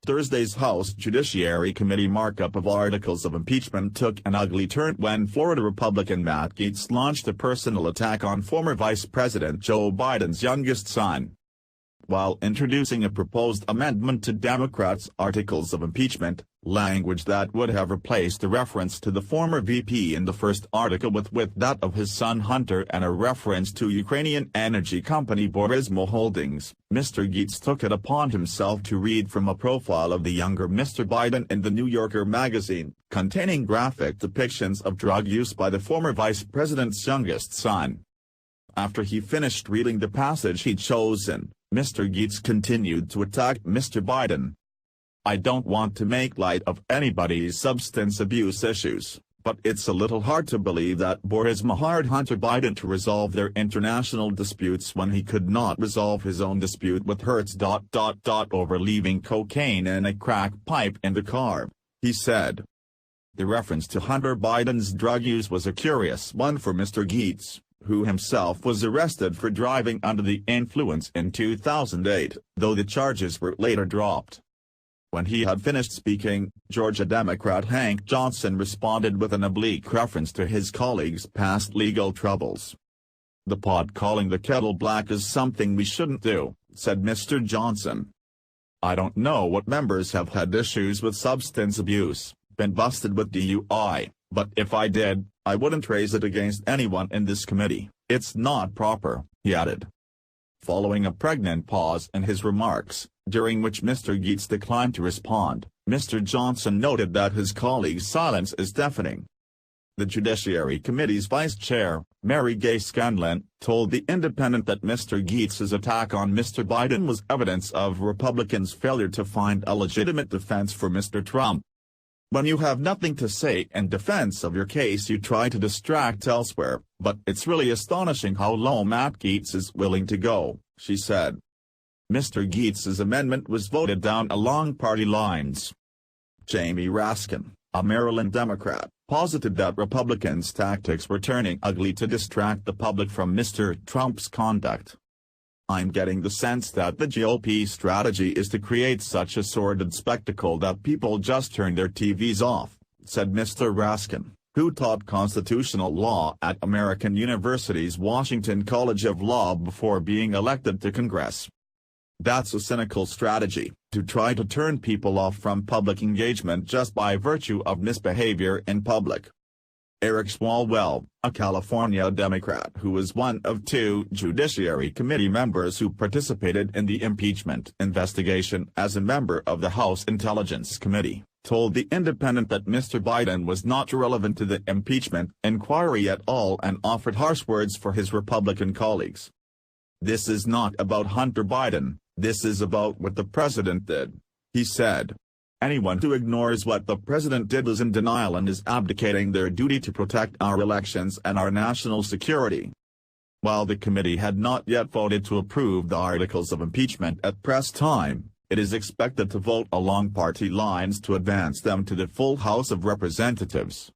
Thursday's House Judiciary Committee markup of articles of impeachment took an ugly turn when Florida Republican Matt Gaetz launched a personal attack on former Vice President Joe Biden's youngest son. While introducing a proposed amendment to Democrats' articles of impeachment, language that would have replaced the reference to the former VP in the first article with that of his son Hunter and a reference to Ukrainian energy company Burisma Holdings, Mr. Gaetz took it upon himself to read from a profile of the younger Mr. Biden in the New Yorker magazine, containing graphic depictions of drug use by the former vice president's youngest son. After he finished reading the passage he'd chosen, Mr. Gaetz continued to attack Mr. Biden. "I don't want to make light of anybody's substance abuse issues, but it's a little hard to believe that Burisma hired Hunter Biden to resolve their international disputes when he could not resolve his own dispute with Hertz. Over leaving cocaine in a crack pipe in the car," he said. The reference to Hunter Biden's drug use was a curious one for Mr. Gaetz, who himself was arrested for driving under the influence in 2008, though the charges were later dropped. When he had finished speaking, Georgia Democrat Hank Johnson responded with an oblique reference to his colleague's past legal troubles. "The pot calling the kettle black is something we shouldn't do," said Mr. Johnson. "I don't know what members have had issues with substance abuse, been busted with DUI, but if I did, I wouldn't raise it against anyone in this committee. It's not proper," he added. Following a pregnant pause in his remarks, during which Mr. Gaetz declined to respond, Mr. Johnson noted that his colleague's silence is deafening. The Judiciary Committee's Vice Chair, Mary Gay Scanlon, told The Independent that Mr. Gaetz's attack on Mr. Biden was evidence of Republicans' failure to find a legitimate defense for Mr. Trump. "When you have nothing to say in defense of your case you try to distract elsewhere, but it's really astonishing how low Matt Gaetz is willing to go," she said. Mr. Gaetz's amendment was voted down along party lines. Jamie Raskin, a Maryland Democrat, posited that Republicans' tactics were turning ugly to distract the public from Mr. Trump's conduct. "I'm getting the sense that the GOP strategy is to create such a sordid spectacle that people just turn their TVs off," said Mr. Raskin, who taught constitutional law at American University's Washington College of Law before being elected to Congress. "That's a cynical strategy, to try to turn people off from public engagement just by virtue of misbehavior in public." Eric Swalwell, a California Democrat who was one of two Judiciary Committee members who participated in the impeachment investigation as a member of the House Intelligence Committee, told The Independent that Mr. Biden was not relevant to the impeachment inquiry at all and offered harsh words for his Republican colleagues. "This is not about Hunter Biden, this is about what the president did," he said. "Anyone who ignores what the president did is in denial and is abdicating their duty to protect our elections and our national security." While the committee had not yet voted to approve the articles of impeachment at press time, it is expected to vote along party lines to advance them to the full House of Representatives.